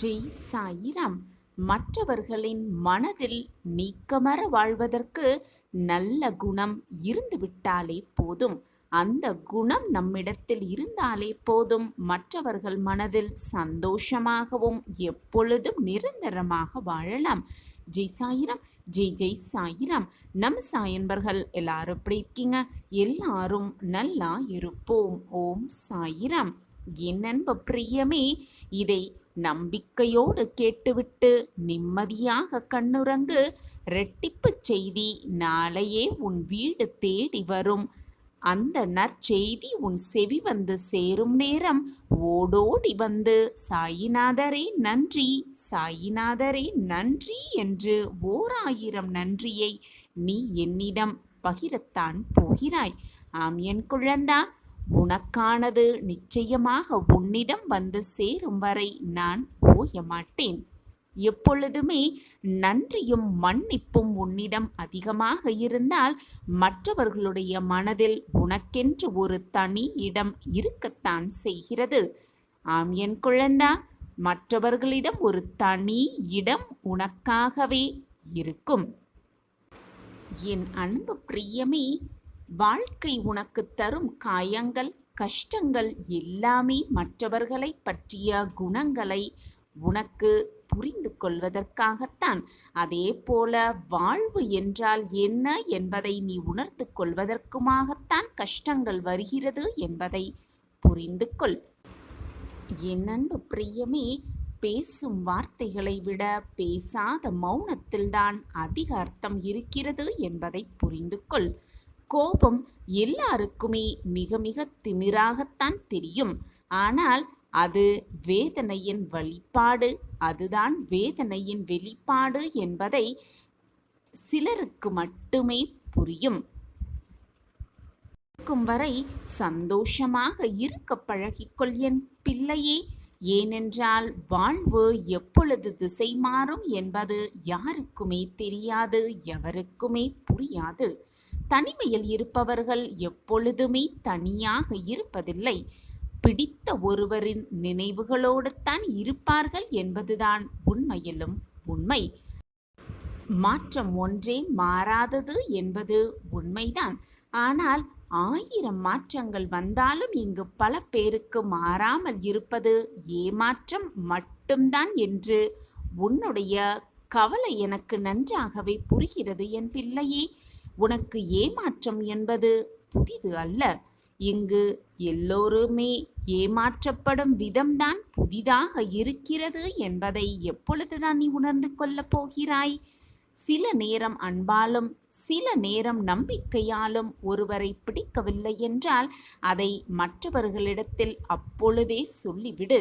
ஜெய் சாயிராம். மற்றவர்களின் மனதில் நீக்கமற வாழ்வதற்கு நல்ல குணம் இருந்துவிட்டாலே போதும். அந்த குணம் நம்மிடத்தில் இருந்தாலே போதும். மற்றவர்கள் மனதில் சந்தோஷமாகவும் எப்பொழுதும் நிரந்தரமாக வாழலாம். ஜெய் சாயிராம். ஜெய் ஜெய் சாயிராம். நம் சாயன்பர்கள் எல்லாரும் எப்படி இருக்கீங்க? எல்லாரும் நல்லா இருப்போம். ஓம் சாயிராம். என் அன்பு பிரியமே, இதை நம்பிக்கையோடு கேட்டுவிட்டு நிம்மதியாக கண்ணுறங்கு. இரட்டிப்பு செய்தி நாளையே உன் வீடு தேடி வரும். அந்த நற்செய்தி உன் செவி வந்து சேரும் நேரம் ஓடோடி வந்து சாயிநாதரே நன்றி, சாயிநாதரே நன்றி என்று 1000 நன்றியை நீ என்னிடம் பகிரத்தான் போகிறாய். ஆம் என் குழந்தா, உனக்கானது நிச்சயமாக உன்னிடம் வந்து சேரும் வரை நான் ஓய மாட்டேன். எப்பொழுதுமே நன்றியும் மன்னிப்பும் உன்னிடம் அதிகமாக இருந்தால் மற்றவர்களுடைய மனதில் உனக்கென்று ஒரு தனி இடம் இருக்கத்தான் செய்கிறது. ஆம் என் குழந்தா, மற்றவர்களிடம் ஒரு தனி இடம் உனக்காகவே இருக்கும். என் அன்பு பிரியமே, வாழ்க்கை உனக்கு தரும் காயங்கள், கஷ்டங்கள் எல்லாமே மற்றவர்களை பற்றிய குணங்களை உனக்கு புரிந்து கொள்வதற்காகத்தான். அதே போல வாழ்வு என்றால் என்ன என்பதை நீ உணர்ந்து கொள்வதற்குமாகத்தான் கஷ்டங்கள் வருகிறது என்பதை புரிந்து கொள். என் அன்பு பிரியமே, பேசும் வார்த்தைகளை விட பேசாத மௌனத்தில்தான் அதிக அர்த்தம் இருக்கிறது என்பதை புரிந்து கொள். கோபம் எல்லாருக்குமே மிக மிக திமிராகத்தான் தெரியும். ஆனால் அது வேதனையின் வெளிப்பாடு. அதுதான் வேதனையின் வெளிப்பாடு என்பதை சிலருக்கு மட்டுமே புரியும். வரை சந்தோஷமாக இருக்க பழகிக்கொள் என் பிள்ளையே. ஏனென்றால் வாழ்வு எப்பொழுது திசை மாறும் என்பது யாருக்குமே தெரியாது, எவருக்குமே புரியாது. தனிமையில் இருப்பவர்கள் எப்பொழுதுமே தனியாக இருப்பதில்லை. பிடித்த ஒருவரின் நினைவுகளோடு தான் இருப்பார்கள் என்பதுதான் உண்மையிலும் உண்மை. மாற்றம் ஒன்றே மாறாதது என்பது உண்மைதான். ஆனால் 1000 மாற்றங்கள் வந்தாலும் இங்கு பல பேருக்கு மாறாமல் இருப்பது ஏமாற்றம் மட்டும்தான் என்று உன்னுடைய கவலை எனக்கு நன்றாகவே புரிகிறது என் பிள்ளையே. உனக்கு ஏமாற்றம் என்பது புதிது அல்ல. இங்கு எல்லோருமே ஏமாற்றப்படும் விதம்தான் புதிதாக இருக்கிறது என்பதை எப்பொழுதுதான் நீ உணர்ந்து கொள்ளப் போகிறாய்? சில நேரம் அன்பாலும் சில நேரம் நம்பிக்கையாலும் ஒருவரை பிடிக்கவில்லை என்றால் அதை மற்றவர்களிடத்தில் அப்பொழுதே சொல்லிவிடு.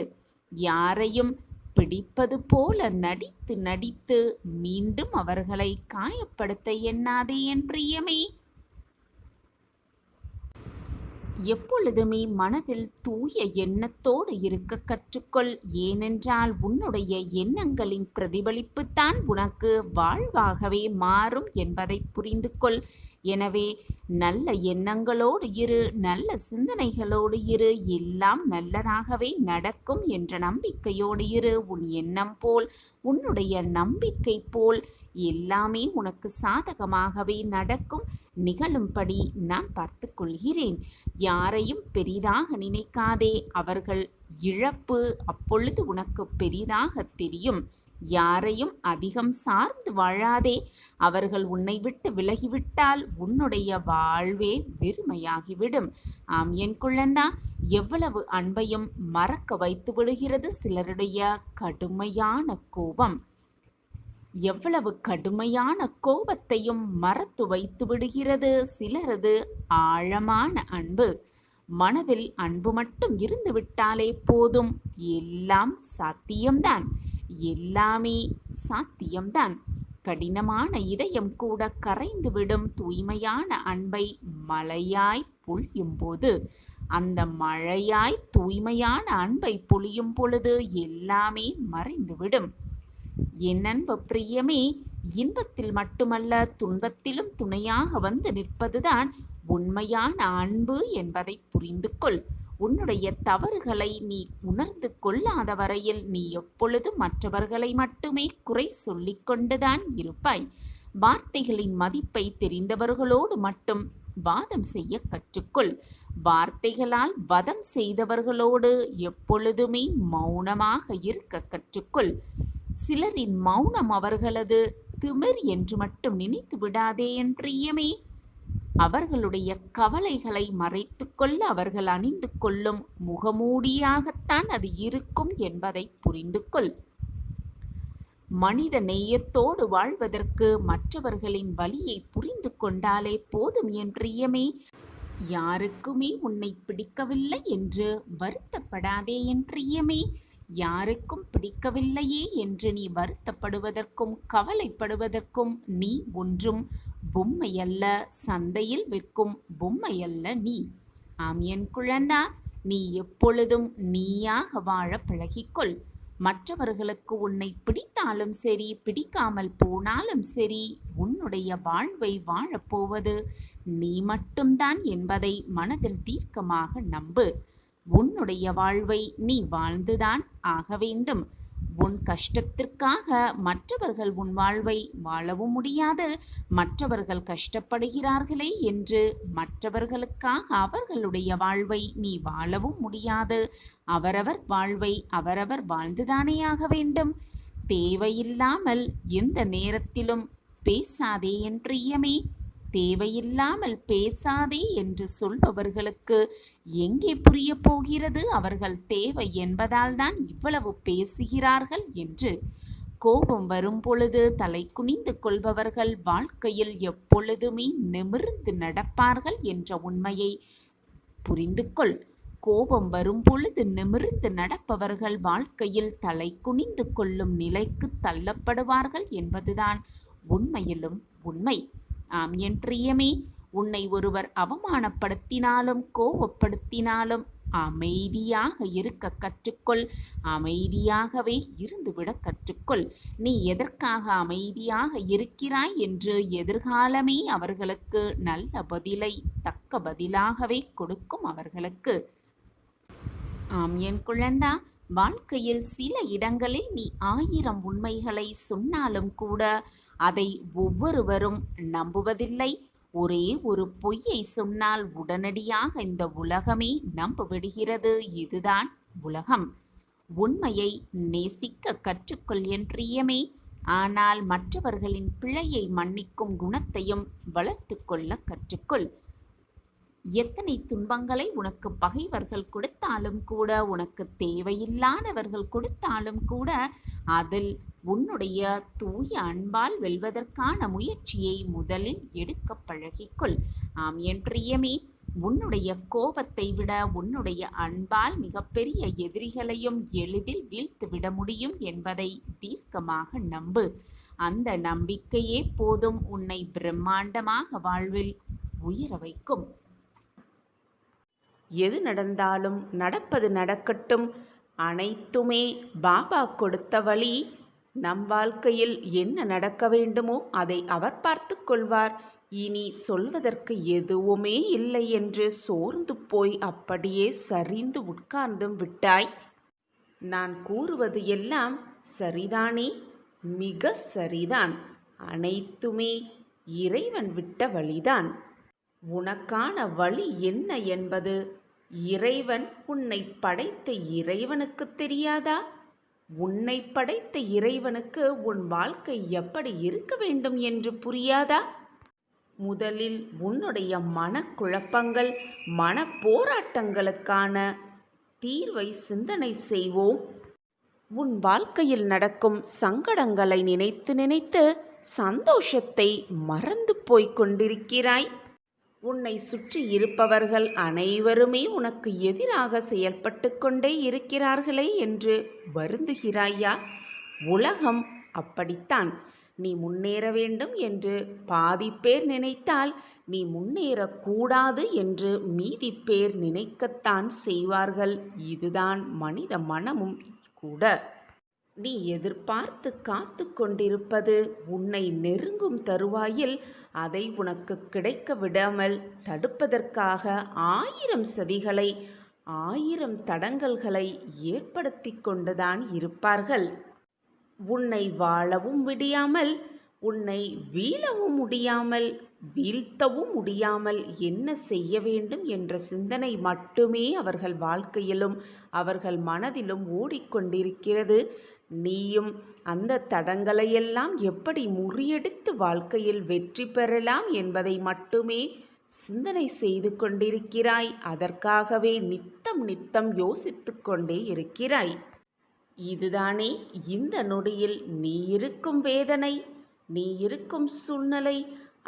யாரையும் பிடிப்பது போல நடித்து நடித்து மீண்டும் அவர்களை காயப்படுத்த எண்ணாதே என் பிரியமே. எப்பொழுதுமே மனதில் தூய எண்ணத்தோடு இருக்க கற்றுக்கொள். ஏனென்றால் உன்னுடைய எண்ணங்களின் பிரதிபலிப்புத்தான் உனக்கு வாழ்வாகவே மாறும் என்பதை புரிந்து கொள். எனவே நல்ல எண்ணங்களோடு இரு, நல்ல சிந்தனைகளோடு இரு. எல்லாம் நல்லதாகவே நடக்கும் என்ற நம்பிக்கையோடு இரு. உன் எண்ணம் போல், உன்னுடைய நம்பிக்கை போல் எல்லாமே உனக்கு சாதகமாகவே நடக்கும். நிகழும்படி நான் பார்த்து கொள்கிறேன். யாரையும் பெரிதாக நினைக்காதே. அவர்கள் இழப்பு அப்பொழுது உனக்கு பெரிதாக தெரியும். யாரையும் அதிகம் சார்ந்து வாழாதே. அவர்கள் உன்னை விட்டு விலகிவிட்டால் உன்னுடைய வாழ்வே வெறுமையாகிவிடும். ஆம் என் குழந்தா, எவ்வளவு அன்பையும் மறக்க வைத்து விடுகிறது சிலருடைய கடுமையான கோபம். எவ்வளவு கடுமையான கோபத்தையும் மறத்து வைத்து விடுகிறது சிலரது ஆழமான அன்பு. மனதில் அன்பு மட்டும் இருந்து விட்டாலே போதும். எல்லாம் சாத்தியம்தான், எல்லாமே சாத்தியம்தான். கடினமான இதயம் கூட கரைந்துவிடும் தூய்மையான அன்பை மழையாய் பொழியும் போது. அந்த மழையாய் தூய்மையான அன்பை பொழியும் பொழுது எல்லாமே மறைந்துவிடும். என் அன்பு பிரியமே, இன்பத்தில் மட்டுமல்ல துன்பத்திலும் துணையாக வந்து நிற்பதுதான் உண்மையான அன்பு என்பதை புரிந்து கொள். உன்னுடைய தவறுகளை நீ உணர்ந்து கொள்ளாத வரையில் நீ எப்பொழுதும் மற்றவர்களை மட்டுமே குறை சொல்லிக் கொண்டுதான் இருப்பாய். வார்த்தைகளின் மதிப்பை தெரிந்தவர்களோடு மட்டும் வாதம் செய்ய கற்றுக்கொள். வார்த்தைகளால் வதம் செய்தவர்களோடு எப்பொழுதுமே மௌனமாக இருக்க கற்றுக்கொள். சிலரின் மௌனம் அவர்களது திமிர் என்று மட்டும் நினைத்து விடாதே என் பிரியமே. அவர்களுடைய கவலைகளை மறைத்து கொள்ள அவர்கள் அணிந்து கொள்ளும் முகமூடியாகத்தான் அது இருக்கும் என்பதை புரிந்து கொள். மனித நேயத்தோடு வாழ்வதற்கு மற்றவர்களின் வலியை புரிந்து கொண்டாலே போதும் என் பிரியமே. யாருக்குமே உன்னை பிடிக்கவில்லை என்று வருத்தப்படாதே என் பிரியமே. யாருக்கும் பிடிக்கவில்லையே என்று நீ வருத்தப்படுவதற்கும் கவலைப்படுவதற்கும் நீ ஒன்றும் பொம்மையல்ல, சந்தையில் விற்கும் பொம்மையல்ல நீ. ஆம் என் குழந்தா, நீ எப்பொழுதும் நீயாக வாழ பழகிக்கொள். மற்றவர்களுக்கு உன்னை பிடித்தாலும் சரி, பிடிக்காமல் போனாலும் சரி, உன்னுடைய வாழ்வை வாழப்போவது நீ மட்டும்தான் என்பதை மனதில் தீர்க்கமாக நம்பு. உன்னுடைய வாழ்வை நீ வாழ்ந்துதான் ஆக வேண்டும். உன் கஷ்டத்திற்காக மற்றவர்கள் உன் வாழ்வை வாழவும் முடியாது. மற்றவர்கள் கஷ்டப்படுகிறார்களே என்று மற்றவர்களுக்காக அவர்களுடைய வாழ்வை நீ வாழவும் முடியாது. அவரவர் வாழ்வை அவரவர் வாழ்ந்துதானே ஆக வேண்டும். தேவையில்லாமல் எந்த நேரத்திலும் பேசாதே என் பிரியமே. தேவையில்லாமல் பேசாதே என்று சொல்பவர்களுக்கு எங்கே புரிய போகிறது அவர்கள் தேவை என்பதால் தான் இவ்வளவு பேசுகிறார்கள் என்று. கோபம் வரும் பொழுது தலை குனிந்து கொள்பவர்கள் வாழ்க்கையில் எப்பொழுதுமே நிமிர்ந்து நடப்பார்கள் என்ற உண்மையை புரிந்து கொள். கோபம் வரும் பொழுது நிமிர்ந்து நடப்பவர்கள் வாழ்க்கையில் தலை குனிந்து கொள்ளும் நிலைக்கு தள்ளப்படுவார்கள் என்பதுதான் உண்மையிலும் உண்மை. ஆம் என் பிரியமே, உன்னை ஒருவர் அவமானப்படுத்தினாலும் கோபப்படுத்தினாலும் அமைதியாக இருக்க கற்றுக்கொள். அமைதியாகவே இருந்துவிட கற்றுக்கொள். நீ எதற்காக அமைதியாக இருக்கிறாய் என்று எதிர்காலமே அவர்களுக்கு நல்ல பதிலை தக்க பதிலாகவே கொடுக்கும் அவர்களுக்கு. ஆம் என் குழந்தா, வாழ்க்கையில் சில இடங்களில் நீ 1000 உண்மைகளை சொன்னாலும் கூட அதை ஒவ்வொருவரும் நம்புவதில்லை. ஒரே ஒரு பொய்யை சொன்னால் உடனடியாக இந்த உலகமே நம்பிவிடுகிறது. இதுதான் உலகம். உண்மையை நேசிக்க கற்றுக்கொள் என் பிரியமே. ஆனால் மற்றவர்களின் பிழையை மன்னிக்கும் குணத்தையும் வளர்த்து கொள்ள கற்றுக்கொள். எத்தனை துன்பங்களை உனக்கு பகைவர்கள் கொடுத்தாலும் கூட, உனக்கு தேவையில்லாதவர்கள் கொடுத்தாலும் கூட, அதில் உன்னுடைய தூய அன்பால் வெல்வதற்கான முயற்சியை முதலில் எடுக்க பழகிக்கொள். ஆம் என் பிரியமே, உன்னுடைய கோபத்தை விட உன்னுடைய அன்பால் மிகப்பெரிய எதிரிகளையும் எளிதில் வீழ்த்துவிட முடியும் என்பதை தீர்க்கமாக நம்பு. அந்த நம்பிக்கையே போதும் உன்னை பிரம்மாண்டமாக வாழ்வில் உயர வைக்கும். எது நடந்தாலும் நடப்பது நடக்கட்டும். அனைத்துமே பாபா கொடுத்த வழி. நம் வாழ்க்கையில் என்ன நடக்க வேண்டுமோ அதை அவர் பார்த்து கொள்வார். இனி சொல்வதற்கு எதுவுமே இல்லை என்று சோர்ந்து போய் அப்படியே சரிந்து உட்கார்ந்தும் விட்டாய். நான் கூறுவது எல்லாம் சரிதானே? மிக சரிதான். அனைத்துமே இறைவன் விட்ட வழிதான். உனக்கான வழி என்ன என்பது இறைவன் உன்னை படைத்த இறைவனுக்கு தெரியாதா? உன்னை படைத்த இறைவனுக்கு உன் வாழ்க்கை எப்படி இருக்க வேண்டும் என்று புரியாதா? முதலில் உன்னுடைய மனக்குழப்பங்கள், மன போராட்டங்களுக்கான தீர்வை சிந்தனை செய்வோம். உன் வாழ்க்கையில் நடக்கும் சங்கடங்களை நினைத்து நினைத்து சந்தோஷத்தை மறந்து போய்க் கொண்டிருக்கிறாய். உன்னை சுற்றி இருப்பவர்கள் அனைவருமே உனக்கு எதிராக செயல்பட்டு கொண்டே இருக்கிறார்களே என்று வருந்துகிறாயா? உலகம் அப்படித்தான். நீ முன்னேற வேண்டும் என்று பாதி பேர் நினைத்தால் நீ முன்னேறக்கூடாது என்று மீதி பேர் நினைக்கத்தான் செய்வார்கள். இதுதான் மனித மனமும் கூட. நீ எதிர்பார்த்து காத்து கொண்டிருப்பது உன்னை நெருங்கும் தருவாயில் அதை உனக்கு கிடைக்க விடாமல் தடுப்பதற்காக 1000 சதிகளை 1000 தடங்கல்களை ஏற்படுத்தி கொண்டுதான் இருப்பார்கள். உன்னை வாழவும் விடியாமல், உன்னை வீழவும் முடியாமல், வீழ்த்தவும் முடியாமல் என்ன செய்ய வேண்டும் என்ற சிந்தனை மட்டுமே அவர்கள் வாழ்க்கையிலும் அவர்கள் மனதிலும் ஓடிக்கொண்டிருக்கிறது. நீயும் அந்த தடங்களையெல்லாம் எப்படி முறியடித்து வாழ்க்கையில் வெற்றி பெறலாம் என்பதை மட்டுமே சிந்தனை செய்து கொண்டிருக்கிறாய். அதற்காகவே நித்தம் நித்தம் யோசித்து கொண்டே இருக்கிறாய். இதுதானே இந்த நொடியில் நீ இருக்கும் வேதனை, நீ இருக்கும் சூழ்நிலை.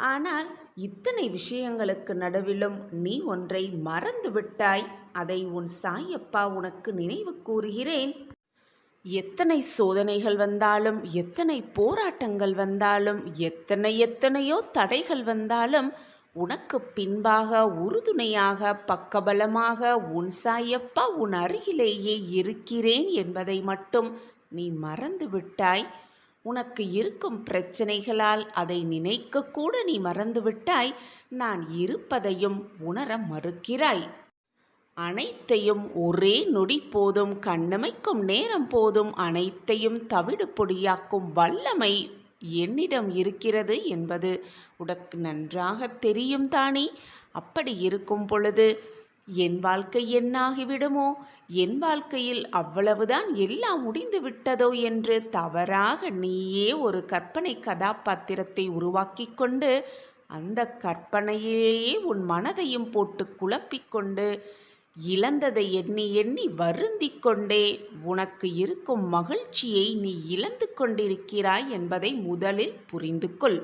ஆனால் இத்தனை விஷயங்களுக்கு நடுவிலும் நீ ஒன்றை மறந்து விட்டாய். அதை உன் சாயப்பா உனக்கு நினைவு கூறுகிறேன். எத்தனை சோதனைகள் வந்தாலும், எத்தனை போராட்டங்கள் வந்தாலும், எத்தனையோ தடைகள் வந்தாலும், உனக்கு பின்பாக உறுதுணையாக பக்கபலமாக உன் சாயப்பா உன் அருகிலேயே இருக்கிறேன் என்பதை மட்டும் நீ மறந்து விட்டாய். உனக்கு இருக்கும் பிரச்சனைகளால் அதை நினைக்க கூட நீ மறந்துவிட்டாய். நான் இருப்பதையும் உணர மறுக்கிறாய். அனைத்தையும் ஒரே நொடி போதும், கண்ணமைக்கும் நேரம் போதும், அனைத்தையும் தவிடு பொடியாக்கும் வல்லமை என்னிடம் இருக்கிறது என்பது உனக்கு நன்றாக தெரியும் தானே. அப்படி இருக்கும் பொழுது என் வாழ்க்கை என்னாகிவிடுமோ, என் வாழ்க்கையில் அவ்வளவுதான் எல்லாம் முடிந்து விட்டதோ என்று தவறாக நீயே ஒரு கற்பனை கதாபாத்திரத்தை உருவாக்கி கொண்டு அந்த கற்பனையிலேயே உன் மனதையும் போட்டு குழப்பிக்கொண்டு இழந்ததை எண்ணி எண்ணி வருந்தி கொண்டே உனக்கு இருக்கும் மகிழ்ச்சியை நீ இழந்து கொண்டிருக்கிறாய் என்பதை முதலில் புரிந்து கொள்.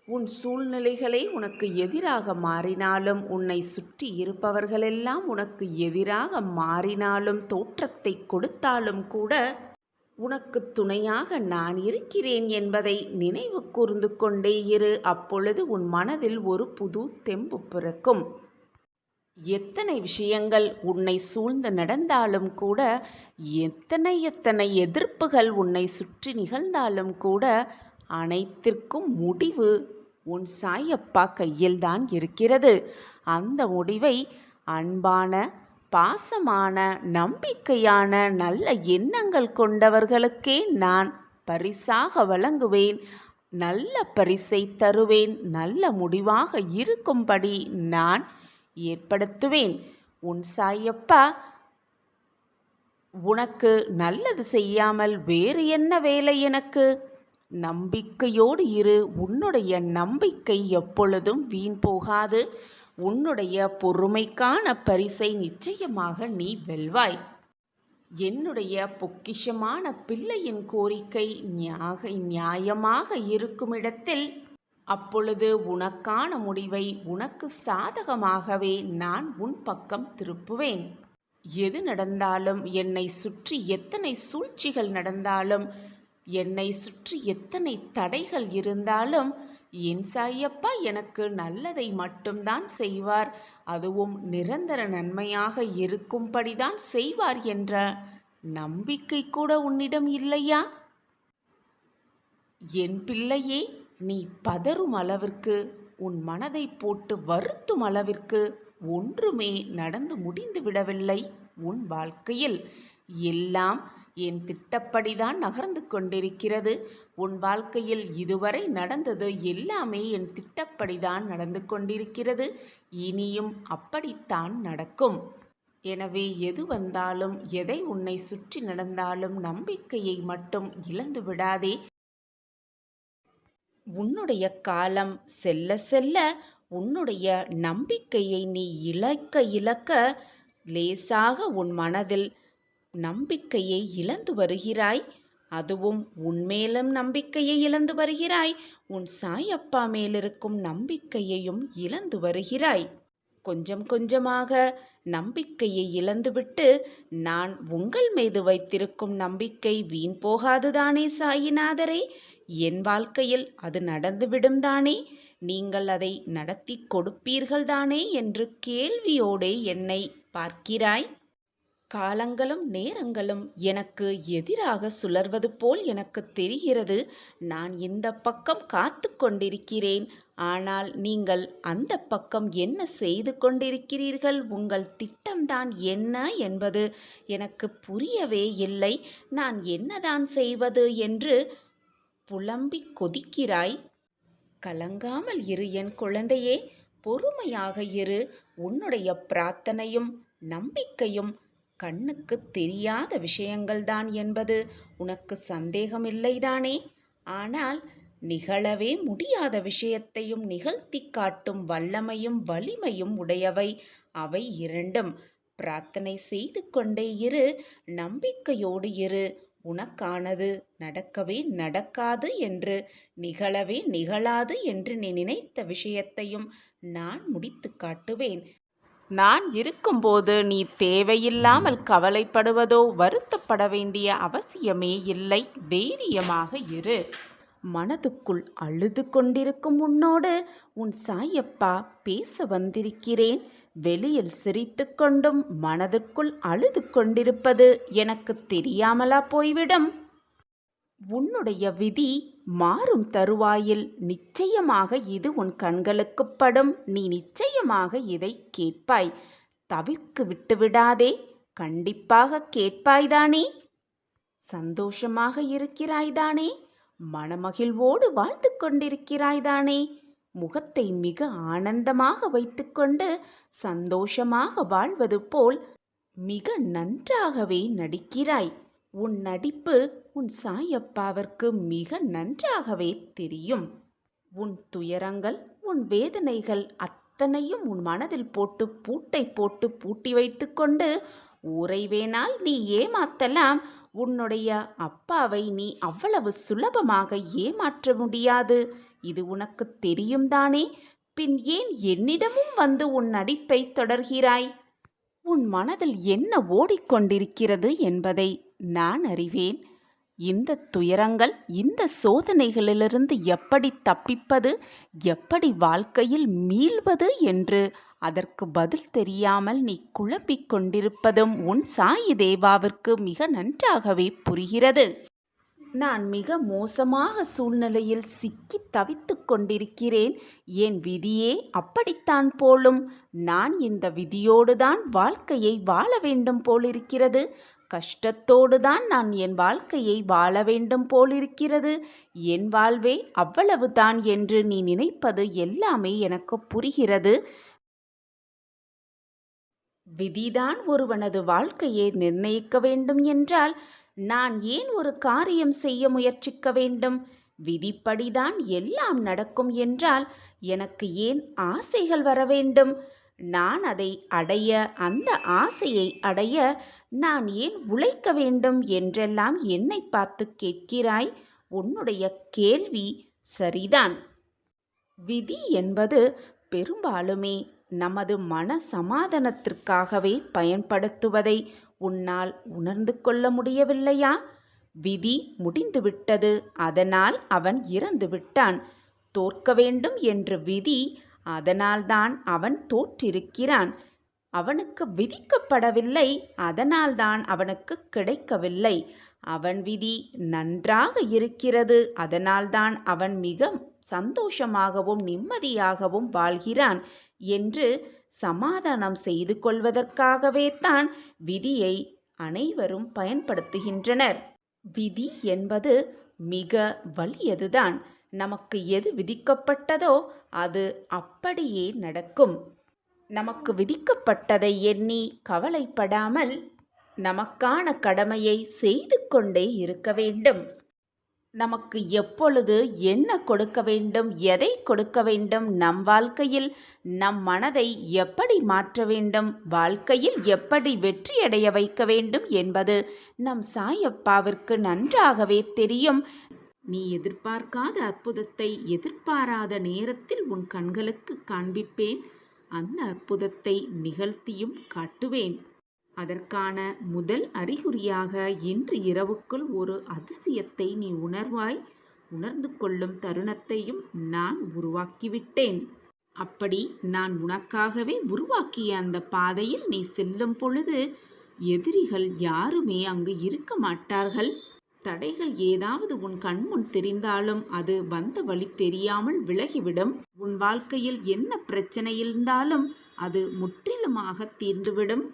உன் சூழ்நிலைகளே உனக்கு எதிராக மாறினாலும், உன்னை சுற்றி இருப்பவர்களெல்லாம் உனக்கு எதிராக மாறினாலும், தோற்றத்தை கொடுத்தாலும் கூட உனக்கு துணையாக நான் இருக்கிறேன் என்பதை நினைவு கூர்ந்து கொண்டே இரு. அப்பொழுது உன் மனதில் ஒரு புது தெம்பு பிறக்கும். எத்தனை விஷயங்கள் உன்னை சூழ்ந்து நடந்தாலும் கூட, எத்தனை எதிர்ப்புகள் உன்னை சுற்றி நிகழ்ந்தாலும் கூட, அனைத்திற்கும் முடிவு உன் சாயப்பா கையில்தான் இருக்கிறது. அந்த முடிவை அன்பான, பாசமான, நம்பிக்கையான, நல்ல எண்ணங்கள் கொண்டவர்களுக்கே நான் பரிசாக வழங்குவேன். நல்ல பரிசை தருவேன். நல்ல முடிவாக இருக்கும்படி நான் ஏற்படுத்துவேன். உன் சாயப்பா உனக்கு நல்லது செய்யாமல் வேறு என்ன வேலை எனக்கு? நம்பிக்கையோடு இரு. உன்னுடைய நம்பிக்கை எப்பொழுதும் வீண் போகாது. உன்னுடைய பொறுமைக்கான பரிசை நிச்சயமாக நீ வெல்வாய். என்னுடைய பொக்கிஷமான பிள்ளையின் கோரிக்கை நியாயமாக இருக்குமிடத்தில் அப்பொழுது உனக்கான முடிவை உனக்கு சாதகமாகவே நான் உன் பக்கம் திருப்புவேன். எது நடந்தாலும், என்னை சுற்றி எத்தனை சூழ்ச்சிகள் நடந்தாலும், என்னை சுற்றி எத்தனை தடைகள் இருந்தாலும், என் சாயப்பா எனக்கு நல்லதை மட்டும்தான் செய்வார். அதுவும் நிரந்தர நன்மையாக இருக்கும்படிதான் செய்வார் என்ற நம்பிக்கை கூட உன்னிடம் இல்லையா? என் பிள்ளையே, நீ பதறும் அளவிற்கு, உன் மனதை போட்டு வருத்தும் அளவிற்கு ஒன்றுமே நடந்து முடிந்து விடவில்லை உன் வாழ்க்கையில். எல்லாம் என் திட்டப்படிதான் நகர்ந்து கொண்டிருக்கிறது. உன் வாழ்க்கையில் இதுவரை நடந்தது எல்லாமே என் திட்டப்படிதான் நடந்து கொண்டிருக்கிறது. இனியும் அப்படித்தான் நடக்கும். எனவே எது வந்தாலும், எதை உன்னை சுற்றி நடந்தாலும் நம்பிக்கையை மட்டும் இழந்து விடாதே. உன்னுடைய காலம் செல்ல செல்ல உன்னுடைய நம்பிக்கையை நீ இழக்க லேசாக உன் மனதில் நம்பிக்கையை இழந்து வருகிறாய். அதுவும் உன்மேலும் நம்பிக்கையை இழந்து வருகிறாய். உன் சாயப்பா மேலிருக்கும் நம்பிக்கையையும் இழந்து வருகிறாய். கொஞ்சம் கொஞ்சமாக நம்பிக்கையை இழந்துவிட்டு, நான் உங்கள் மீது வைத்திருக்கும் நம்பிக்கை வீண் போகாதுதானே சாயிநாதரே? என் வாழ்க்கையில் அது நடந்துவிடும் தானே? நீங்கள் அதை நடத்தி கொடுப்பீர்கள் தானே என்று கேள்வியோடே என்னை பார்க்கிறாய். காலங்களும் நேரங்களும் எனக்கு எதிராக சுழல்வது போல் எனக்கு தெரிகிறது. நான் இந்த பக்கம் காத்து கொண்டிருக்கிறேன். ஆனால் நீங்கள் அந்த பக்கம் என்ன செய்து கொண்டிருக்கிறீர்கள்? உங்கள் திட்டம்தான் என்ன என்பது எனக்கு புரியவே இல்லை. நான் என்னதான் செய்வது என்று புலம்பிக் கொதிக்கிறாய். கலங்காமல் இரு என் குழந்தையே, பொறுமையாக இரு. உன்னுடைய பிரார்த்தனையும் நம்பிக்கையும் கண்ணுக்கு தெரியாத விஷயங்கள்தான் என்பது உனக்கு சந்தேகமில்லைதானே? ஆனால் நிகழவே முடியாத விஷயத்தையும் நிகழ்த்தி காட்டும் வல்லமையும் வலிமையும் உடையவை அவை இரண்டும். பிரார்த்தனை செய்து கொண்டே இரு, நம்பிக்கையோடு இரு. உனக்கானது நடக்கவே நடக்காது என்று, நிகழவே நிகழாது என்று நீ நினைத்த விஷயத்தையும் நான் முடித்து காட்டுவேன். நான் இருக்கும்போது நீ தேவையில்லாமல் கவலைப்படுவதோ வருத்தப்பட வேண்டிய அவசியமே இல்லை. தைரியமாக இரு. மனதுக்குள் அழுது கொண்டிருக்கும் உன்னோடு உன் சாயப்பா பேச வந்திருக்கிறேன். வெளியில் சிரித்து கொண்டும் மனதுக்குள் அழுது கொண்டிருப்பது எனக்கு தெரியாமலா போய்விடும்? உன்னுடைய விதி மாறும் தருவாயில் நிச்சயமாக இது உன் கண்களுக்குப் படும். நீ நிச்சயமாக இதை கேட்பாய். தவிர்க்கு விட்டுவிடாதே. கண்டிப்பாக கேட்பாய்தானே? சந்தோஷமாக இருக்கிறாய்தானே? மனமகிழ்வோடு வாழ்ந்து கொண்டிருக்கிறாய்தானே? முகத்தை மிக ஆனந்தமாக வைத்துக்கொண்டு சந்தோஷமாக வாழ்வது போல் மிக நன்றாகவே நடிக்கிறாய். உன் நடிப்பு உன் சாயப்பாவிற்கு மிக நன்றாகவே தெரியும். உன் துயரங்கள், உன் வேதனைகள் அத்தனையும் உன் மனதில் போட்டு பூட்டை போட்டு பூட்டி வைத்துக்கொண்டு ஊரை வேணால் நீ ஏமாத்தலாம். உன்னுடைய அப்பாவை நீ அவ்வளவு சுலபமாக ஏமாற்ற முடியாது. இது உனக்கு தெரியும் தானே? பின் ஏன் என்னிடமும் வந்து உன் நடிப்பை தொடர்கிறாய்? உன் மனதில் என்ன ஓடிக்கொண்டிருக்கிறது என்பதை நான் அறிவேன். இந்த துயரங்கள், இந்த சோதனைகளிலிருந்து எப்படி தப்பிப்பது, எப்படி வாழ்க்கையில் மீள்வது என்று அதற்கு பதில் தெரியாமல் நீ குழம்பிக் கொண்டிருப்பதும் உன் சாயி தேவாவிற்கு மிக நன்றாகவே புரிகிறது. நான் மிக மோசமாக சூழ்நிலையில் சிக்கி தவித்துக் கொண்டிருக்கிறேன். என் விதியே அப்படித்தான் போலும். நான் இந்த விதியோடுதான் வாழ்க்கையை வாழ வேண்டும் போலிருக்கிறது. கஷ்டத்தோடுதான் நான் என் வாழ்க்கையை வாழ வேண்டும் போலிருக்கிறது. என் வாழ்வே அவ்வளவுதான் என்று நீ நினைப்பது எல்லாமே எனக்கு புரிகிறது. விதிதான் ஒருவனது வாழ்க்கையை நிர்ணயிக்க வேண்டும் என்றால் நான் ஏன் ஒரு காரியம் செய்ய முயற்சிக்க வேண்டும்? விதிப்படிதான் எல்லாம் நடக்கும் என்றால் எனக்கு ஏன் ஆசைகள் வர வேண்டும்? நான் அதை அடைய, அந்த ஆசையை அடைய நான் ஏன் உழைக்க வேண்டும் என்றெல்லாம் என்னை பார்த்து கேட்கிறாய். உன்னுடைய கேள்வி சரிதான். விதி என்பது பெரும்பாலுமே நமது மன சமாதானத்திற்காகவே பயன்படுத்துவதை உன்னால் உணர்ந்து கொள்ள முடியவில்லையா? விதி முடிந்துவிட்டது, அதனால் அவன் இறந்து விட்டான். தோற்க வேண்டும் என்ற விதி, அதனால்தான் அவன் தோற்றிருக்கிறான். அவனுக்கு விதிக்கப்படவில்லை, அதனால்தான் அவனுக்கு கிடைக்கவில்லை. அவன் விதி நன்றாக இருக்கிறது, அதனால்தான் அவன் மிக சந்தோஷமாகவும் நிம்மதியாகவும் வாழ்கிறான் என்று சமாதானம் செய்து கொள்வதற்காகவே தான் விதியை அனைவரும் பயன்படுத்துகின்றனர். விதி என்பது மிக வலியதுதான். நமக்கு எது விதிக்கப்பட்டதோ அது அப்படியே நடக்கும். நமக்கு விதிக்கப்பட்டதை எண்ணி கவலைப்படாமல் நமக்கான கடமையை செய்து கொண்டே இருக்க வேண்டும். நமக்கு எப்பொழுது என்ன கொடுக்க வேண்டும், எதை கொடுக்க வேண்டும், நம் வாழ்க்கையில் நம் மனதை எப்படி மாற்ற வேண்டும், வாழ்க்கையில் எப்படி வெற்றியடைய வைக்க வேண்டும் என்பது நம் சாயப்பாவிற்கு நன்றாகவே தெரியும். நீ எதிர்பார்க்காத அற்புதத்தை எதிர்பாராத நேரத்தில் உன் கண்களுக்கு காண்பிப்பேன். அந்த அற்புதத்தை நிகழ்த்தியும் காட்டுவேன். அதற்கான முதல் அறிகுறியாக இன்று இரவுக்குள் ஒரு அதிசயத்தை நீ உணர்வாய். உணர்ந்து கொள்ளும் தருணத்தையும் நான் உருவாக்கிவிட்டேன். அப்படி நான் உனக்காகவே உருவாக்கிய அந்த பாதையில் நீ செல்லும் பொழுது எதிரிகள் யாருமே அங்கு இருக்க மாட்டார்கள். தடைகள் ஏதாவது உன் கண்முன் தெரிந்தாலும் அது வந்த வழி தெரியாமல் விலகிவிடும். உன் வாழ்க்கையில் என்ன பிரச்சனை இருந்தாலும் அது முற்றிலுமாக தீர்ந்துவிடும்.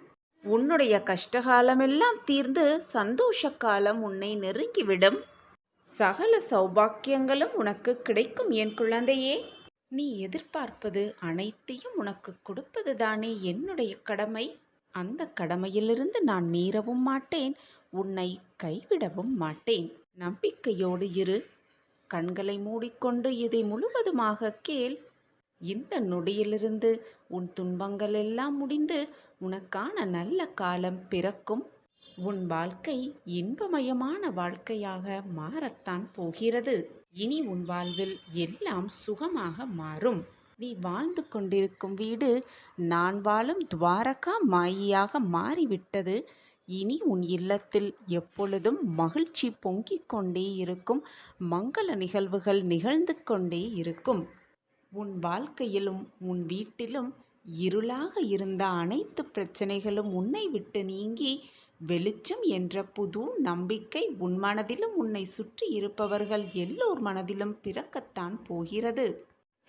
உன்னுடைய கஷ்டகாலமெல்லாம் தீர்ந்து சந்தோஷ காலம் உன்னை நெருங்கிவிடும். சகல சௌபாக்கியங்களும் உனக்கு கிடைக்கும் என் குழந்தையே. நீ எதிர்பார்ப்பது அனைத்தையும் உனக்கு கொடுப்பதுதானே என்னுடைய கடமை. அந்த கடமையிலிருந்து நான் மீறவும் மாட்டேன், உன்னை கைவிடவும் மாட்டேன். நம்பிக்கையோடு இரு. கண்களை மூடிக்கொண்டு இதை முழுவதுமாக கேள். இந்த நொடியிலிருந்து உன் துன்பங்கள் எல்லாம் முடிந்து உனக்கான நல்ல காலம் பிறக்கும். உன் வாழ்க்கை இன்பமயமான வாழ்க்கையாக மாறத்தான் போகிறது. இனி உன் வாழ்வில் எல்லாம் சுகமாக மாறும். நீ வாழ்ந்து கொண்டிருக்கும் வீடு நான் வாழும் துவாரகா மாயியாக மாறிவிட்டது. இனி உன் இல்லத்தில் எப்பொழுதும் மகிழ்ச்சி பொங்கிக் கொண்டே இருக்கும். மங்கள நிகழ்வுகள் நிகழ்ந்து கொண்டே இருக்கும். உன் வாழ்க்கையிலும் உன் வீட்டிலும் இருளாக இருந்த அனைத்து பிரச்சனைகளும் உன்னை விட்டு நீங்கி வெளிச்சம் என்ற புது நம்பிக்கை உன் மனதிலும் உன்னை சுற்றி இருப்பவர்கள் எல்லோர் மனதிலும் பிறக்கத்தான் போகிறது.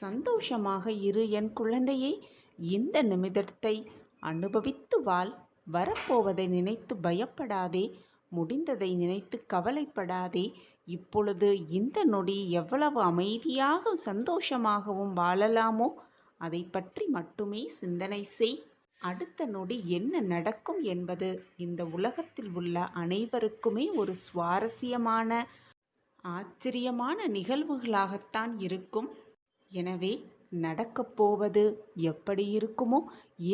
சந்தோஷமாக இரு என் குழந்தையே. இந்த நிமிடத்தை அனுபவித்து வாழ். வரப்போவதை நினைத்து பயப்படாதே. முடிந்ததை நினைத்து கவலைப்படாதே. இப்பொழுது இந்த நொடி எவ்வளவு அமைதியாக சந்தோஷமாகவும் வாழலாமோ அதை பற்றி மட்டுமே சிந்தனை செய். அடுத்த நொடி என்ன நடக்கும் என்பது இந்த உலகத்தில் உள்ள அனைவருக்குமே ஒரு சுவாரஸ்யமான ஆச்சரியமான நிகழ்வுகளாகத்தான் இருக்கும். எனவே நடக்கப் போவது எப்படி இருக்குமோ,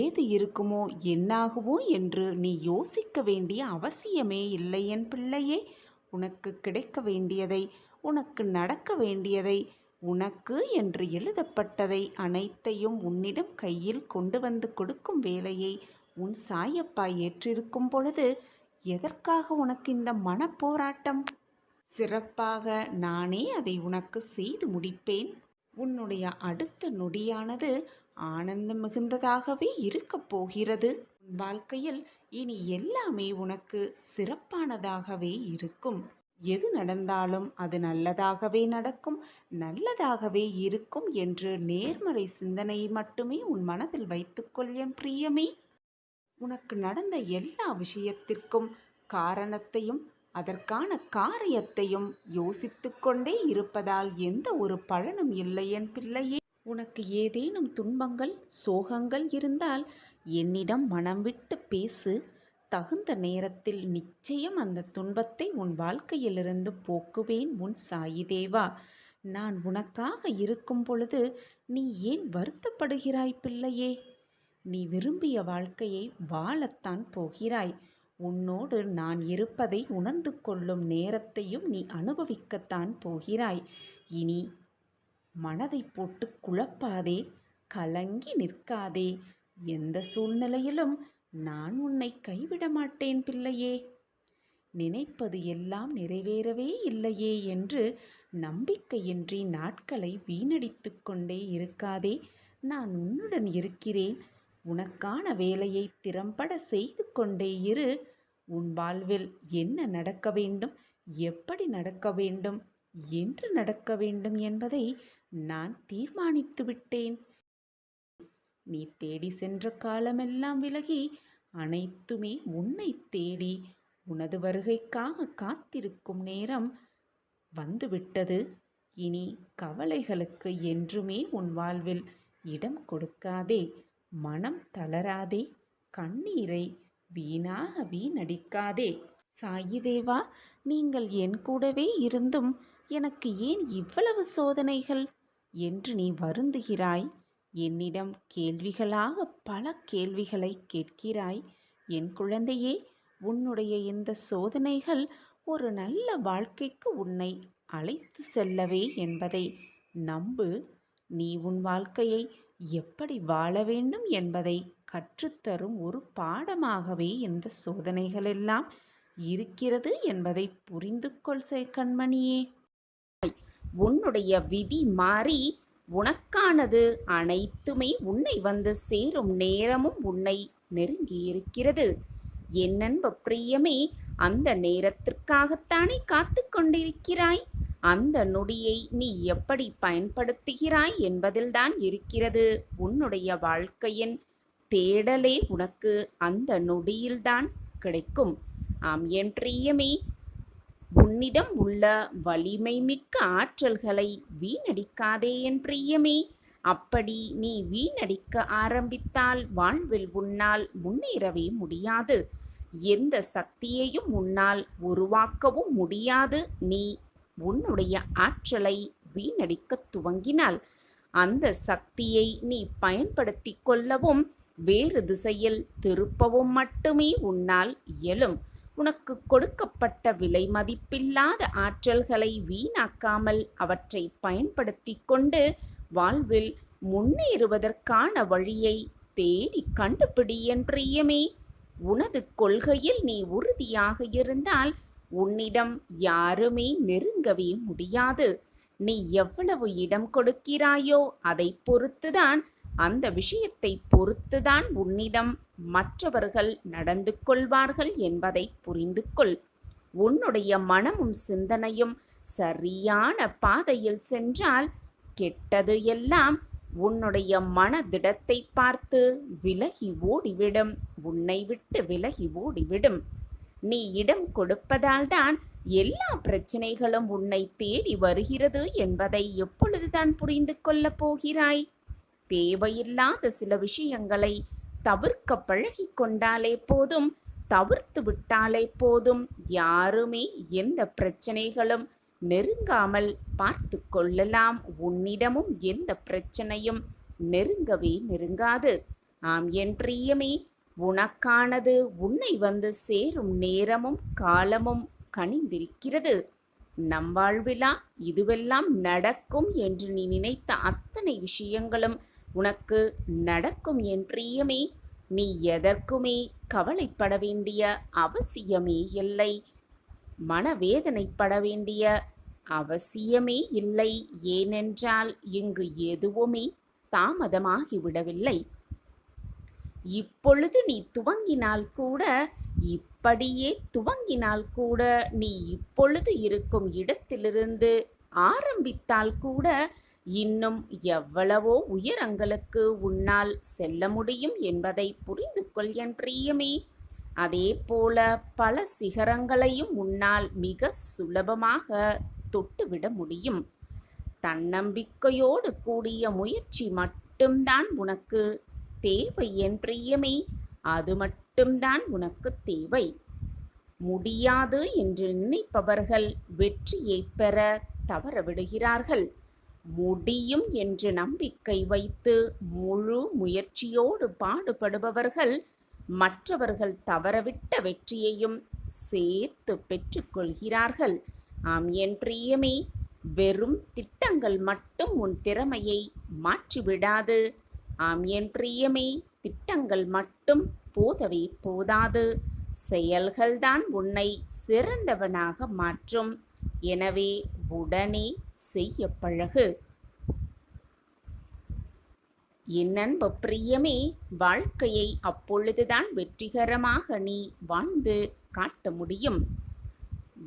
ஏது இருக்குமோ, என்னாகுமோ என்று நீ யோசிக்க வேண்டிய அவசியமே இல்லை என் பிள்ளையே. உனக்கு கிடைக்க வேண்டியதை, உனக்கு நடக்க வேண்டியதை, உனக்கு என்று எழுதப்பட்டதை அனைத்தையும் உன்னிடம் கையில் கொண்டு வந்து கொடுக்கும் வேலையை உன் சாயப்பா ஏற்றிருக்கும் பொழுது எதற்காக உனக்கு இந்த மனப்போராட்டம்? சிறப்பாக நானே அதை உனக்கு செய்து முடிப்பேன். உன்னுடைய அடுத்த நொடியானது ஆனந்தம் மிகுந்ததாகவே இருக்கப் போகிறது. உன் வாழ்க்கையில் இனி எல்லாமே உனக்கு சிறப்பானதாகவே இருக்கும். எது நடந்தாலும் அது நல்லதாகவே நடக்கும், நல்லதாகவே இருக்கும் என்று நேர்மறை சிந்தனையை மட்டுமே உன் மனதில் வைத்துக்கொள் என் பிரியமே. உனக்கு நடந்த எல்லா விஷயத்திற்கும் காரணத்தையும் அதற்கான காரியத்தையும் யோசித்து கொண்டே இருப்பதால் எந்த ஒரு பலனும் இல்லை என் பிள்ளையே. உனக்கு ஏதேனும் துன்பங்கள், சோகங்கள் இருந்தால் என்னிடம் மனம் விட்டு பேசு. தகுந்த நேரத்தில் நிச்சயம் அந்த துன்பத்தை உன் வாழ்க்கையிலிருந்து போக்குவேன் உன் சாயி தேவா. நான் உனக்காக இருக்கும் பொழுது நீ ஏன் வருத்தப்படுகிறாய் பிள்ளையே? நீ விரும்பிய வாழ்க்கையை வாழத்தான் போகிறாய். உன்னோடு நான் இருப்பதை உணர்ந்து கொள்ளும் நேரத்தையும் நீ அனுபவிக்கத்தான் போகிறாய். இனி மனதை போட்டு குழப்பாதே, கலங்கி நிற்காதே. எந்த சூழ்நிலையிலும் நான் உன்னை கைவிட மாட்டேன் பிள்ளையே. நினைப்பது எல்லாம் நிறைவேறவே இல்லையே என்று நம்பிக்கையின்றி நாட்களை வீணடித்து கொண்டே இருக்காதே. நான் உன்னுடன் இருக்கிறேன். உனக்கான வேலையை திறம்பட செய்து கொண்டே இரு. உன் வாழ்வில் என்ன நடக்க வேண்டும், எப்படி நடக்க வேண்டும், என்று நடக்க வேண்டும் என்பதை நான் தீர்மானித்து விட்டேன். நீ தேடி சென்ற காலமெல்லாம் விலகி அனைத்துமே உன்னை தேடி உனது வருகைக்காக காத்திருக்கும் நேரம் வந்துவிட்டது. இனி கவலைகளுக்கு என்றுமே உன் வாழ்வில் இடம் கொடுக்காதே. மனம் தளராதே. கண்ணீரை வீணாக வீணடிக்காதே. சாயி தேவா, நீங்கள் என் கூடவே இருந்தும் எனக்கு ஏன் இவ்வளவு சோதனைகள் என்று நீ வருந்துகிறாய். என்னிடம் கேள்விகளாக பல கேள்விகளை கேட்கிறாய். என் குழந்தையே, உன்னுடைய இந்த சோதனைகள் ஒரு நல்ல வாழ்க்கைக்கு உன்னை அழைத்து செல்லவே என்பதை நம்பு. நீ உன் வாழ்க்கையை எப்படி வாழ வேண்டும் என்பதை கற்றுத்தரும் ஒரு பாடமாகவே இந்த சோதனைகளெல்லாம் இருக்கிறது என்பதை புரிந்து கொள் கண்மணியே. உன்னுடைய விதி மாறி உனக்கானது அனைத்துமே உன்னை வந்து சேரும் நேரமும் உன்னை நெருங்கி இருக்கிறது. என் அன்பு பிரியமே, அந்த நேரத்திற்காகத்தானே காத்து கொண்டிருக்கிறாய். அந்த நொடியை நீ எப்படி பயன்படுத்துகிறாய் என்பதில்தான் இருக்கிறது உன்னுடைய வாழ்க்கையின் தேடலே. உனக்கு அந்த நொடியில்தான் கிடைக்கும். ஆம் என் பிரியமே, உன்னிடம் உள்ள வலிமை மிக்க ஆற்றல்களை வீணடிக்காதே என் பிரியமே. அப்படி நீ வீணடிக்க ஆரம்பித்தால் வாழ்வில் உன்னால் முன்னேறவே முடியாது. எந்த சக்தியையும் உன்னால் உருவாக்கவும் முடியாது. நீ உன்னுடைய ஆற்றலை வீணடிக்க துவங்கினால் அந்த சக்தியை நீ பயன்படுத்தி கொள்ளவும் வேறு திசையில் திருப்பவும் மட்டுமே உன்னால் இயலும். உனக்கு கொடுக்கப்பட்ட விலை மதிப்பில்லாத ஆற்றல்களை வீணாக்காமல் அவற்றை பயன்படுத்தி கொண்டு வாழ்வில் முன்னேறுவதற்கான வழியை தேடி கண்டுபிடி என் பிரியமே. உனது கொள்கையில் நீ உறுதியாக இருந்தால் உன்னிடம் யாருமே நெருங்கவே முடியாது. நீ எவ்வளவு இடம் கொடுக்கிறாயோ அதை பொறுத்துதான், அந்த விஷயத்தை பொறுத்துதான் உன்னிடம் மற்றவர்கள் நடந்து கொள்வார்கள் என்பதை புரிந்து கொள். உன்னுடைய மனமும் சிந்தனையும் சரியான பாதையில் சென்றால் கெட்டது எல்லாம் உன்னுடைய மனதிடத்தை பார்த்து விலகி ஓடிவிடும். உன்னை விட்டு விலகி ஓடிவிடும். நீ இடம் கொடுப்பதால் தான் எல்லா பிரச்சனைகளும் உன்னை தேடி வருகிறது என்பதை எப்பொழுதுதான் புரிந்து கொள்ளப் போகிறாய்? தேவையில்லாத சில விஷயங்களை தவிர்க்க பழகி கொண்டாலே போதும், தவிர்த்து விட்டாலே போதும். யாருமே எந்த பிரச்சனைகளும் நெருங்காமல் பார்த்து கொள்ளலாம். உன்னிடமும் எந்த பிரச்சனையும் நெருங்கவே நெருங்காது. ஆம் என் பிரியமே, உனக்கானது உன்னை வந்து சேரும் நேரமும் காலமும் கனிந்திருக்கிறது. நம் வாழ்விலா இதுவெல்லாம் நடக்கும் என்று நீ நினைத்த அத்தனை விஷயங்களும் உனக்கு நடக்கும் என் பிரியமே. நீ எதற்குமே கவலைப்பட வேண்டிய அவசியமே இல்லை. மனவேதனைப்பட வேண்டிய அவசியமே இல்லை. ஏனென்றால் இங்கு எதுவுமே தாமதமாகிவிடவில்லை. இப்பொழுது நீ துவங்கினால் கூட, இப்படியே துவங்கினால் கூட, நீ இப்பொழுது இருக்கும் இடத்திலிருந்து ஆரம்பித்தால் கூட இன்னும் எவ்வளவோ உயரங்களுக்கு உன்னால் செல்ல முடியும் என்பதை புரிந்து கொள் என் பிரியமே. அதே போல பல சிகரங்களையும் உன்னால் மிக சுலபமாக தொட்டுவிட முடியும். தன்னம்பிக்கையோடு கூடிய முயற்சி மட்டும்தான் உனக்கு தேவை என் பிரியமே. அது மட்டும்தான் உனக்கு தேவை. முடியாது என்று நினைப்பவர்கள் வெற்றியை பெற தவறவிடுகிறார்கள். முடியும் என்று நம்பிக்கை வைத்து முழு முயற்சியோடு பாடுபடுபவர்கள் மற்றவர்கள் தவறவிட்ட வெற்றியையும் சேர்த்து பெற்றுக்கொள்கிறார்கள். ஆம் என் பிரியமே, வெறும் திட்டங்கள் மட்டும் உன் திறமையை மாற்றிவிடாது. ஆம் என் பிரியமே, திட்டங்கள் மட்டும் போதவே போதாது. செயல்கள்தான் உன்னை சிறந்தவனாக மாற்றும். எனவே உடனே செய்ய பழகு. என் அன்பு பிரியமே, வாழ்க்கையை அப்பொழுதுதான் வெற்றிகரமாக நீ வாழ்ந்து காட்ட முடியும்.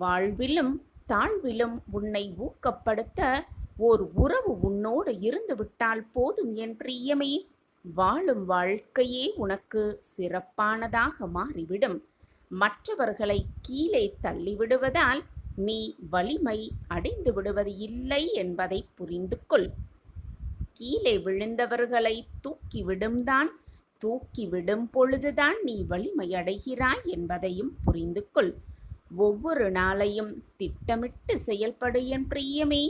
வாழ்விலும் தாழ்விலும் உன்னை ஊக்கப்படுத்த ஓர் உறவு உன்னோடு இருந்துவிட்டால் போதும் என் பிரியமே. வாழும் வாழ்க்கையே உனக்கு சிறப்பானதாக மாறிவிடும். மற்றவர்களை கீழே தள்ளிவிடுவதால் நீ வலிமை அடைந்து விடுவது இல்லை என்பதை புரிந்து கொள். கீழே விழுந்தவர்களை தூக்கிவிடும் பொழுதுதான் நீ வலிமை அடைகிறாய் என்பதையும் புரிந்து கொள். ஒவ்வொரு நாளையும் திட்டமிட்டு செயல்படு என் பிரியமே.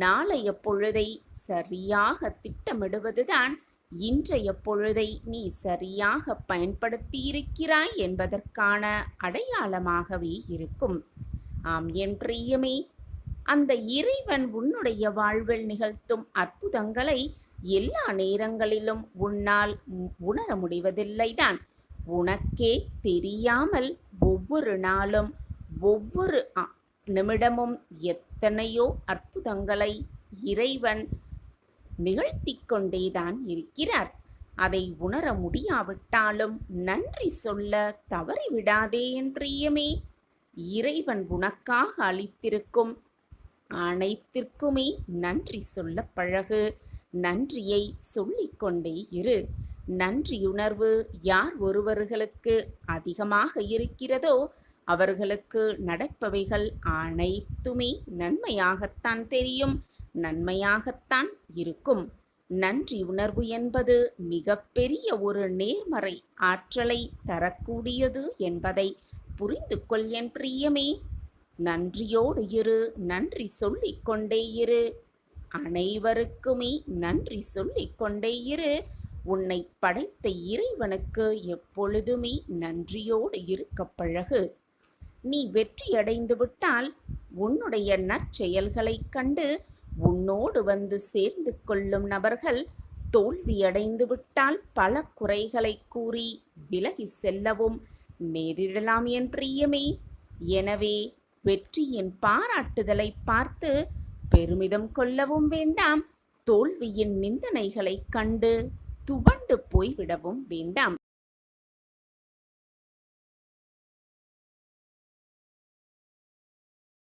நாளைய பொழுதை சரியாக திட்டமிடுவதுதான் இன்றைய பொழுதை நீ சரியாக பயன்படுத்தியிருக்கிறாய் என்பதற்கான அடையாளமாகவே இருக்கும். ஆம் என் பிரியமே, அந்த இறைவன் உன்னுடைய வாழ்வில் நிகழ்த்தும் அற்புதங்களை எல்லா நேரங்களிலும் உன்னால் உணர முடிவதில்லைதான். உனக்கே தெரியாமல் ஒவ்வொரு நாளும் ஒவ்வொரு நிமிடமும் எத்தனையோ அற்புதங்களை இறைவன் நிகழ்த்தி கொண்டேதான் இருக்கிறார். அதை உணர முடியாவிட்டாலும் நன்றி சொல்ல தவறிவிடாதே என் பிரியமே. இறைவன் உனக்காக அளித்திருக்கும் அனைத்திற்குமே நன்றி சொல்ல பழகு. நன்றியை சொல்லிக்கொண்டே இரு. நன்றியுணர்வு யார் ஒருவர்களுக்கு அதிகமாக இருக்கிறதோ அவர்களுக்கு நடப்பவைகள் அனைத்துமே நன்மையாகத்தான் தெரியும், நன்மையாகத்தான் இருக்கும். நன்றி உணர்வு என்பது மிகப்பெரிய ஒரு நேர்மறை ஆற்றலை தரக்கூடியது என்பதை புரிந்து கொள் என் பிரியமே. நன்றியோடு இரு, நன்றி சொல்லிக்கொண்டே இரு. அனைவருக்குமே நன்றி சொல்லிக்கொண்டே இரு. உன்னை படைத்த இறைவனுக்கு எப்பொழுதுமே நன்றியோடு இருக்க பழகு. நீ வெற்றியடைந்து விட்டால் உன்னுடைய நற்செயல்களைக் கண்டு உன்னோடு வந்து சேர்ந்து கொள்ளும் நபர்கள் தோல்வியடைந்து விட்டால் பல குறைகளை கூறி விலகி செல்லவும் நேரிடலாம் என் பிரியமே. எனவே வெற்றியின் பாராட்டுதலை பார்த்து பெருமிதம் கொள்ளவும் வேண்டாம், தோல்வியின் நிந்தனைகளைக் கண்டு துவண்டு போய்விடவும் வேண்டாம்.